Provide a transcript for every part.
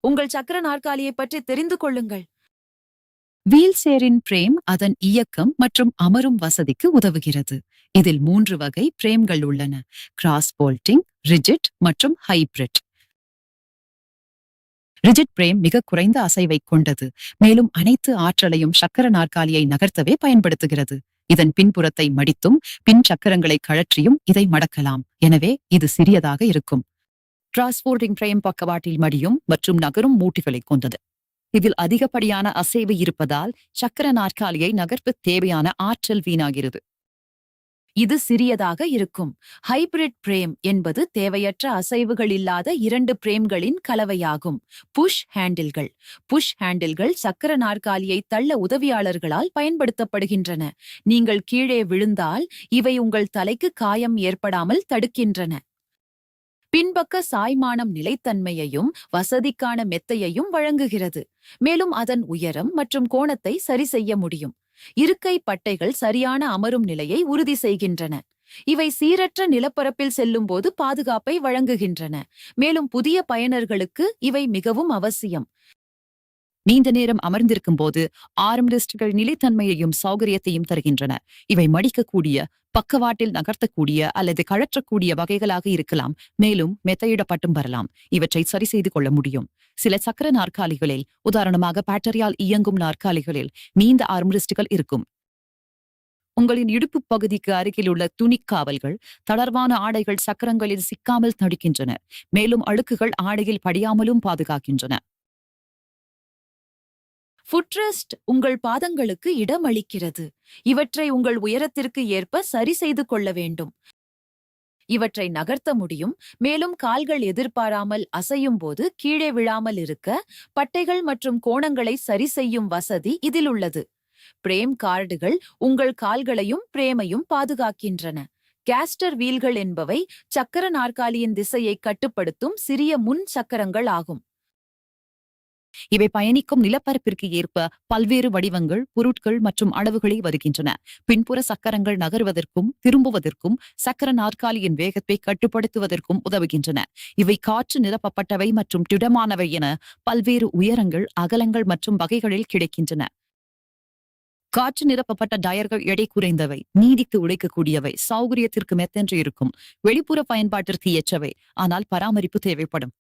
உங்கள் சக்கர நாற்காலியை பற்றி தெரிந்து கொள்ளுங்கள். வீல் சேரின் பிரேம் அதன் இயக்கம் மற்றும் அமரும் வசதிக்கு உதவுகிறது. இதில் 3 வகை பிரேம்கள் உள்ளன: கிராஸ் போல்டிங், ரிஜிட் மற்றும் ஹைபிரிட். ரிஜிட் பிரேம் மிக குறைந்த அசைவை கொண்டது, மேலும் அனைத்து ஆற்றலையும் சக்கர நாற்காலியை நகர்த்தவே பயன்படுத்துகிறது. இதன் பின்புறத்தை மடித்தும் பின் சக்கரங்களை கழற்றியும் இதை மடக்கலாம், எனவே இது சிறியதாக இருக்கும். டிரான்ஸ்போர்ட்டிங் பிரேம் பக்கவாட்டில் மடியும் மற்றும் நகரும் மூட்டுகளை கொண்டது. இதில் அதிகப்படியான அசைவு இருப்பதால் சக்கர நாற்காலியை நகர்த்த தேவையான ஆற்றல் வீணாகிறது. இது சிறியதாக இருக்கும். ஹைபிரிட் பிரேம் என்பது தேவையற்ற அசைவுகள் இல்லாத 2 பிரேம்களின் கலவையாகும். புஷ் ஹேண்டில்கள். புஷ் ஹேண்டில்கள் சக்கர நாற்காலியை தள்ள உதவியாளர்களால் பயன்படுத்தப்படுகின்றன. நீங்கள் கீழே விழுந்தால் இவை உங்கள் தலைக்கு காயம் ஏற்படாமல் தடுக்கின்றன. பின்பக்க சாய்மானம் நிலைத்தன்மையையும் வசதிக்கான மெத்தையையும் வழங்குகிறது, மேலும் அதன் உயரம் மற்றும் கோணத்தை சரி செய்ய முடியும். இருக்கை பட்டைகள் சரியான அமரும் நிலையை உறுதி செய்கின்றன. இவை சீரற்ற நிலப்பரப்பில் செல்லும்போது பாதுகாப்பை வழங்குகின்றன, மேலும் புதிய பயனர்களுக்கு இவை மிகவும் அவசியம். நீண்ட நேரம் அமர்ந்திருக்கும் போது ஆர்ம்ரெஸ்ட்கள் நிலைத்தன்மையையும் சௌகரியத்தையும் தருகின்றன. இவை மடிக்கக்கூடிய, பக்கவாட்டில் நகர்த்தக்கூடிய அல்லது கழற்றக்கூடிய வகைகளாக இருக்கலாம், மேலும் மெத்தையிடப்பட்டும் வரலாம். இவற்றை சரி செய்து கொள்ள முடியும். சில சக்கர நாற்காலிகளில், உதாரணமாக பேட்டரியால் இயங்கும் நாற்காலிகளில், நீண்ட ஆர்ம்ரெஸ்ட்கள் இருக்கும். உங்களின் இடுப்பு பகுதிக்கு அருகில் உள்ள துணிக்காவல்கள், தளர்வான ஆடைகள் சக்கரங்களில் சிக்காமல் தடுக்கின்றன, மேலும் அழுக்குகள் ஆடையில் படியாமலும் பாதுகாக்கின்றன. ஃபுட்ரெஸ்ட் உங்கள் பாதங்களுக்கு இடமளிக்கிறது. இவற்றை உங்கள் உயரத்திற்கு ஏற்ப சரி செய்து கொள்ள வேண்டும். இவற்றை நகர்த்த முடியும், மேலும் கால்கள் எதிர்பாராமல் அசையும் போது கீழே விழாமல் இருக்க பட்டைகள் மற்றும் கோணங்களை சரி செய்யும் வசதி இதில் உள்ளது. பிரேம் கார்டுகள் உங்கள் கால்களையும் பிரேமையும் பாதுகாக்கின்றன. கேஸ்டர் வீல்கள் என்பவை சக்கர நாற்காலியின் திசையை கட்டுப்படுத்தும் சிறிய முன் சக்கரங்கள் ஆகும். இவை பயணிக்கும் நிலப்பரப்பிற்கு ஏற்ப பல்வேறு வடிவங்கள், பொருட்கள் மற்றும் அளவுகளை வருகின்றன. பின்புற சக்கரங்கள் நகருவதற்கும் திரும்புவதற்கும் சக்கர நாற்காலியின் வேகத்தை கட்டுப்படுத்துவதற்கும் உதவுகின்றன. இவை காற்று நிரப்பப்பட்டவை மற்றும் திடமானவை என பல்வேறு உயரங்கள், அகலங்கள் மற்றும் வகைகளில் கிடைக்கின்றன. காற்று நிரப்பப்பட்ட டயர்கள் எடை குறைந்தவை, நீடித்து உழைக்கக்கூடியவை, சௌகரியத்திற்கு மெத்தென்று இருக்கும், வெளிப்புற பயன்பாட்டிற்கு ஏற்றவை, ஆனால் பராமரிப்பு தேவைப்படும்.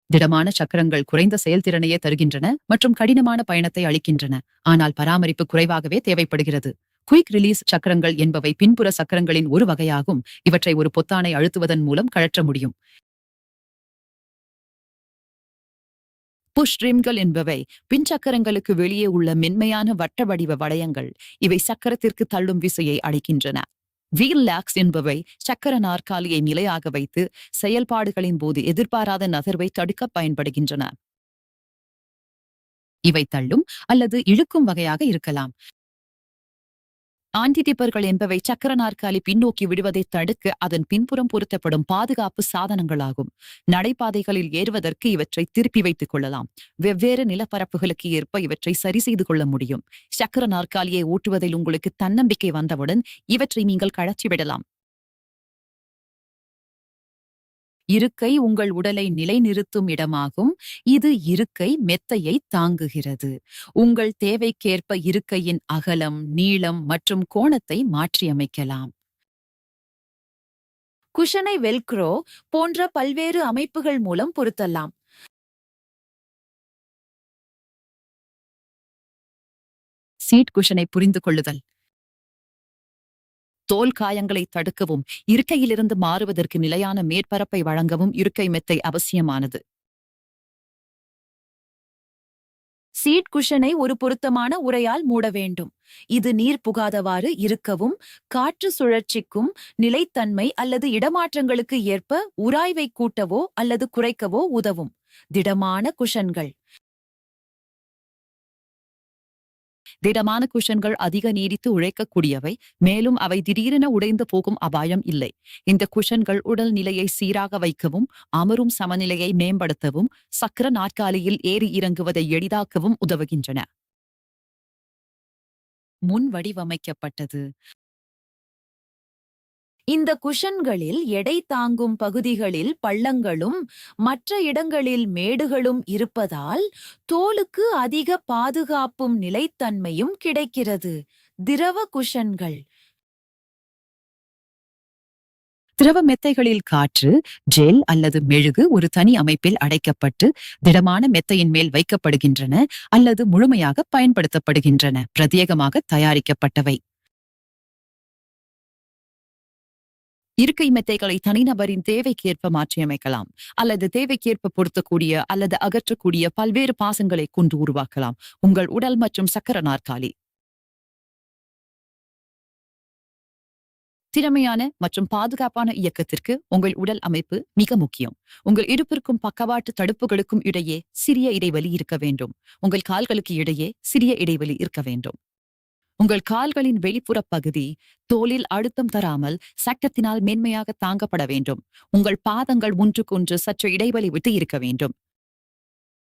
திடமான சக்கரங்கள் குறைந்த செயல்திறனையே தருகின்றன மற்றும் கடினமான பயணத்தை அளிக்கின்றன, ஆனால் பராமரிப்பு குறைவாகவே தேவைப்படுகிறது. குயிக் ரிலீஸ் சக்கரங்கள் என்பவை பின்புற சக்கரங்களின் ஒரு வகையாகும். இவற்றை ஒரு பொத்தானை அழுத்துவதன் மூலம் கழற்ற முடியும். புஷ் ரிம்கள் என்பவை பின் சக்கரங்களுக்கு வெளியே உள்ள மென்மையான வட்ட வடிவ வளையங்கள். இவை சக்கரத்திற்கு தள்ளும் விசையை அளிக்கின்றன. வீல் லாக்ஸ் என்பவை சக்கர நாற்காலியை நிலையாக வைத்து செயல்பாடுகளின் போது எதிர்பாராத நகர்வை தடுக்க பயன்படுகின்றன. இவை தள்ளும் அல்லது இழுக்கும் வகையாக இருக்கலாம். ஆன்டிடிப்பர்கள் என்பவை சக்கர நாற்காலி பின்னோக்கி விடுவதை தடுக்க அதன் பின்புறம் பொருத்தப்படும் பாதுகாப்பு சாதனங்களாகும். நடைபாதைகளில் ஏறுவதற்கு இவற்றை திருப்பி வைத்துக் கொள்ளலாம். வெவ்வேறு நிலப்பரப்புகளுக்கு ஏற்ப இவற்றை சரி செய்து கொள்ள முடியும். சக்கர நாற்காலியை ஓட்டுவதில் உங்களுக்கு தன்னம்பிக்கை வந்தவுடன் இவற்றை நீங்கள் கழற்றிவிடலாம். இருக்கை உங்கள் உடலை நிலைநிறுத்தும் இடமாகும். இது இருக்கை மெத்தையை தாங்குகிறது. உங்கள் தேவைக்கேற்ப இருக்கையின் அகலம், நீளம் மற்றும் கோணத்தை மாற்றியமைக்கலாம். குஷனை வெல்க்ரோ போன்ற பல்வேறு அமைப்புகள் மூலம் பொருத்தலாம். சீட் குஷனை புரிந்து கொள்ளுதல். தோல் காயங்களை தடுக்கவும் இருக்கையிலிருந்து மாறுவதற்கு நிலையான மேற்பரப்பை வழங்கவும் இருக்கை மெத்தை அவசியமானது. சீட் குஷனை ஒரு பொருத்தமான உறையால் மூட வேண்டும். இது நீர் புகாதவாறு இருக்கவும், காற்று சுழற்சிக்கும், நிலைத்தன்மை அல்லது இடமாற்றங்களுக்கு ஏற்ப உராய்வை கூட்டவோ அல்லது குறைக்கவோ உதவும். திடமான குஷன்கள். திடமான குஷன்கள் அதிக நீடித்து உழைக்கக்கூடியவை, மேலும் அவை திடீரென உடைந்து போகும் அபாயம் இல்லை. இந்த குஷன்கள் உடல் நிலையை சீராக வைக்கவும், அமரும் சமநிலையை மேம்படுத்தவும், சக்கர நாற்காலியில் ஏறி இறங்குவதை எளிதாக்கவும் உதவுகின்றன. முன் வடிவமைக்கப்பட்டது. இந்த குஷன்களில் எடை தாங்கும் பகுதிகளில் பள்ளங்களும் மற்ற இடங்களில் மேடுகளும் இருப்பதால் தோலுக்கு அதிக பாதுகாப்பும் நிலைத்தன்மையும் கிடைக்கிறது. திரவ குஷன்கள். திரவ மெத்தைகளில் காற்று, ஜெல் அல்லது மெழுகு ஒரு தனி அமைப்பில் அடைக்கப்பட்டு திடமான மெத்தையின் மேல் வைக்கப்படுகின்றன அல்லது முழுமையாக பயன்படுத்தப்படுகின்றன. பிரத்யேகமாக தயாரிக்கப்பட்டவை. இருக்கை மெத்தைகளை தனிநபரின் தேவைக்கேற்ப மாற்றியமைக்கலாம் அல்லது தேவைக்கேற்ப பொருத்தக்கூடிய அல்லது அகற்றக்கூடிய பல்வேறு பாசங்களை கொண்டு உருவாக்கலாம். உங்கள் உடல் மற்றும் சக்கர நாற்காலி. திறமையான மற்றும் பாதுகாப்பான இயக்கத்திற்கு உங்கள் உடல் அமைப்பு மிக முக்கியம். உங்கள் இடுப்பிற்கும் பக்கவாட்டு தடுப்புகளுக்கும் இடையே சிறிய இடைவெளி இருக்க வேண்டும். உங்கள் கால்களுக்கு இடையே சிறிய இடைவெளி இருக்க வேண்டும். உங்கள் கால்களின் வெளிப்புற பகுதி தோலில் அழுத்தம் தராமல் சக்கரத்தினால் மென்மையாக தாங்கப்பட வேண்டும். உங்கள் பாதங்கள் ஒன்றுக்கொன்று சற்று இடைவெளி விட்டு இருக்க வேண்டும்.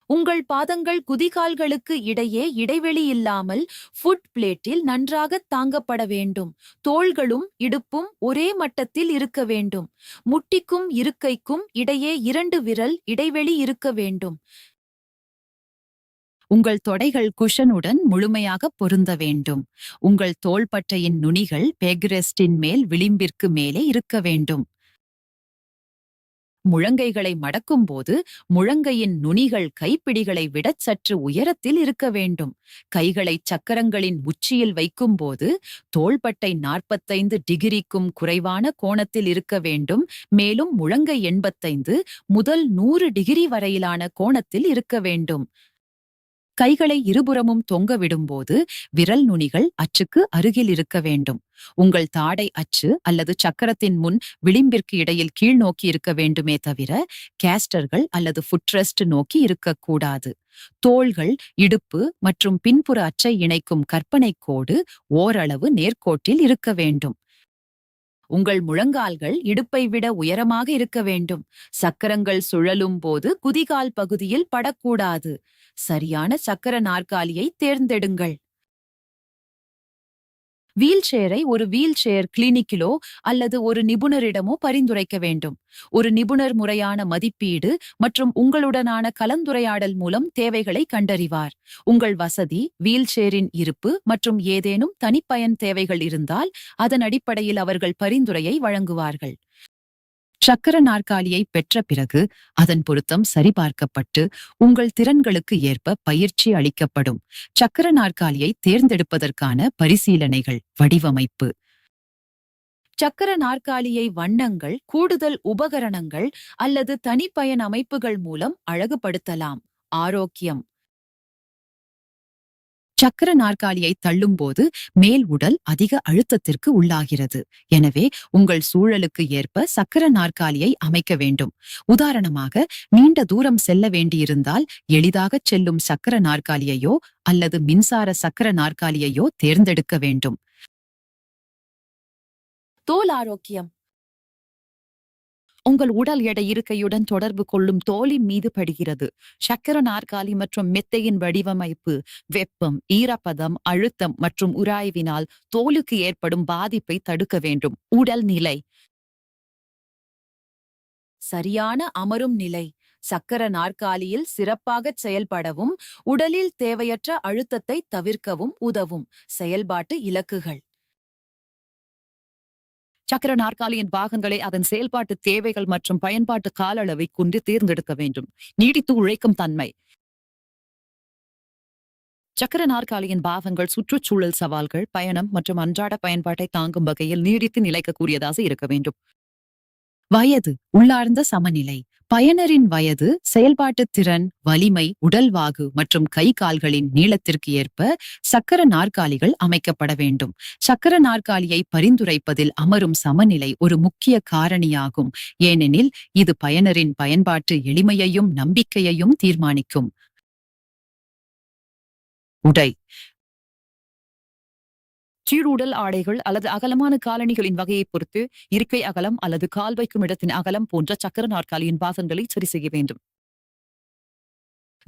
உங்கள் பாதங்கள் குதிகால்களுக்கு இடையே இடைவெளி இல்லாமல் ஃபுட் பிளேட்டில் நன்றாக தாங்கப்பட வேண்டும். தோள்களும் இடுப்பும் ஒரே மட்டத்தில் இருக்க வேண்டும். முட்டிக்கும் இருக்கைக்கும் இடையே 2 விரல் இடைவெளி இருக்க வேண்டும். உங்கள் தொடைகள் குஷனுடன் முழுமையாக பொருந்த வேண்டும். உங்கள் தோள்பட்டையின் நுனிகள் பேக்ரெஸ்டின் மேல் விளிம்பிற்கு மேலே இருக்க வேண்டும். முழங்கைகளை மடக்கும் போது முழங்கையின் நுனிகள் கைப்பிடிகளை விடச் சற்று உயரத்தில் இருக்க வேண்டும். கைகளை சக்கரங்களின் உச்சியில் வைக்கும்போது தோள்பட்டை 45 டிகிரிக்கும் குறைவான கோணத்தில் இருக்க வேண்டும். மேலும் முழங்கை 85 முதல் 100 டிகிரி வரையிலான கோணத்தில் இருக்க வேண்டும். கைகளை இருபுறமும் தொங்க விடும்போது விரல் நுனிகள் அச்சுக்கு அருகில் இருக்க வேண்டும். உங்கள் தாடை அச்சு அல்லது சக்கரத்தின் முன் விளிம்பிற்கு இடையில் கீழ் நோக்கி இருக்க வேண்டுமே தவிர கேஸ்டர்கள் அல்லது ஃபுட்ரெஸ்ட் நோக்கி இருக்கக்கூடாது. தோள்கள், இடுப்பு மற்றும் பின்புற அச்சை இணைக்கும் கற்பனை கோடு ஓரளவு நேர்கோட்டில் இருக்க வேண்டும். உங்கள் முழங்கால்கள் இடுப்பை விட உயரமாக இருக்க வேண்டும். சக்கரங்கள் சுழலும் போது குதிகால் பகுதியில் படக்கூடாது. சரியான சக்கர நாற்காலியை தேர்ந்தெடுங்கள். வீல் சேரை ஒரு வீல் சேர் கிளினிக்கிலோ அல்லது ஒரு நிபுணரிடமோ பரிந்துரைக்க வேண்டும். ஒரு நிபுணர் முறையான மதிப்பீடு மற்றும் உங்களுடனான கலந்துரையாடல் மூலம் தேவைகளை கண்டறிவார். உங்கள் வசதி, வீல் சேரின் இருப்பு மற்றும் ஏதேனும் தனிப்பயன் தேவைகள் இருந்தால் அதன் அடிப்படையில் அவர்கள் பரிந்துரையை வழங்குவார்கள். சக்கர நாற்காலியை பெற்ற பிறகு அதன் பொருத்தம் சரிபார்க்கப்பட்டு உங்கள் திறன்களுக்கு ஏற்ப பயிற்சி அளிக்கப்படும். சக்கர நாற்காலியை தேர்ந்தெடுப்பதற்கான பரிசீலனைகள். வடிவமைப்பு. சக்கர நாற்காலியை வண்ணங்கள், கூடுதல் உபகரணங்கள் அல்லது தனிப்பயன் அமைப்புகள் மூலம் அழகுபடுத்தலாம். ஆரோக்கியம். சக்கர நாற்காலியை தள்ளும்போது மேல் உடல் அதிக அழுத்தத்திற்கு உள்ளாகிறது. எனவே உங்கள் சூழலுக்கு ஏற்ப சக்கர நாற்காலியை அமைக்க வேண்டும். உதாரணமாக, நீண்ட தூரம் செல்ல வேண்டியிருந்தால் எளிதாகச் செல்லும் சக்கர நாற்காலியையோ அல்லது மின்சார சக்கர நாற்காலியையோ தேர்ந்தெடுக்க வேண்டும். தோல் ஆரோக்கியம். உங்கள் உடல் எடை இருக்கையுடன் தொடர்பு கொள்ளும் தோலின் மீது படுகிறது. சக்கர நாற்காலி மற்றும் மெத்தையின் வடிவமைப்பு வெப்பம், ஈரப்பதம், அழுத்தம் மற்றும் உராய்வினால் தோலுக்கு ஏற்படும் பாதிப்பை தடுக்க வேண்டும். உடல் நிலை. சரியான அமரும் நிலை. சக்கர நாற்காலியில் சிறப்பாகச் செயல்படவும் உடலில் தேவையற்ற அழுத்தத்தை தவிர்க்கவும் உதவும் செயல்பாட்டு இலக்குகள். சக்கர நாற்காலியின் பாகங்களை அதன் செயல்பாட்டு தேவைகள் மற்றும் பயன்பாட்டு கால அளவை கொண்டு தேர்ந்தெடுக்க வேண்டும். நீடித்து உழைக்கும் தன்மை. சக்கர நாற்காலியின் பாகங்கள் சுற்றுச்சூழல் சவால்கள், பயணம் மற்றும் அன்றாட பயன்பாட்டை தாங்கும் வகையில் நீடித்து நிலைக்கக்கூடியதாக இருக்க வேண்டும். வயது. உள்ளார்ந்த சமநிலை. பயனரின் வயது, செயல்பாட்டு திறன், வலிமை, உடல்வாகு மற்றும் கை கால்களின் நீளத்திற்கு ஏற்ப சக்கர நாற்காலிகள் அமைக்கப்பட வேண்டும். சக்கர நாற்காலியை பரிந்துரைப்பதில் அமரும் சமநிலை ஒரு முக்கிய காரணியாகும், ஏனெனில் இது பயனரின் பயன்பாட்டு எளிமையையும் நம்பிக்கையையும் தீர்மானிக்கும். உடை. சீருடல் ஆடைகள் அல்லது அகலமான காலணிகளின் வகையை பொறுத்து இருக்கை அகலம் அல்லது கால் வைக்கும் இடத்தின் அகலம் போன்ற சக்கர நாற்காலியின் பாகங்களை சரி செய்ய வேண்டும்.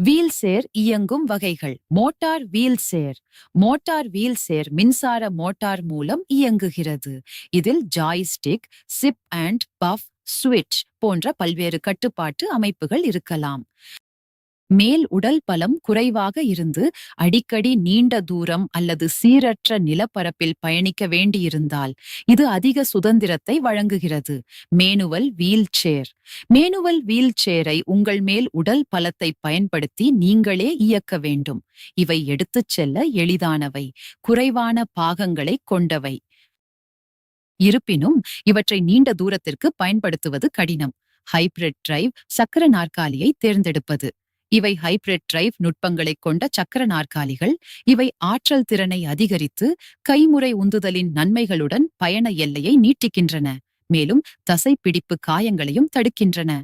வீல்சேர் இயங்கும் வகைகள். Motor wheelchair. மோட்டார் வீல்சேர் மின்சார மோட்டார் மூலம் இயங்குகிறது. இதில் ஜாய்ஸ்டிக், சிப் அண்ட் பஃப், சுவிட்ச் போன்ற பல்வேறு கட்டுப்பாட்டு அமைப்புகள் இருக்கலாம். மேல் உடல் பலம் குறைவாக இருந்து அடிக்கடி நீண்ட தூரம் அல்லது சீரற்ற நிலப்பரப்பில் பயணிக்க வேண்டியிருந்தால் இது அதிக சுதந்திரத்தை வழங்குகிறது. Manual wheelchair. Manual wheel சேரை உங்கள் மேல் உடல் பலத்தை பயன்படுத்தி நீங்களே இயக்க வேண்டும். இவை எடுத்துச் செல்ல எளிதானவை, குறைவான பாகங்களை கொண்டவை. இருப்பினும் இவற்றை நீண்ட தூரத்திற்கு பயன்படுத்துவது கடினம். ஹைபிரிட் டிரைவ் சக்கர நாற்காலியை தேர்ந்தெடுப்பது. இவை ஹைபிரிட் டிரைவ் நுட்பங்களைக் கொண்ட சக்கர நாற்காலிகள். இவை ஆற்றல் திறனை அதிகரித்து கைமுறை உந்துதலின் நன்மைகளுடன் பயண எல்லையை நீட்டிக்கின்றன. மேலும் தசைப்பிடிப்பு காயங்களையும் தடுக்கின்றன.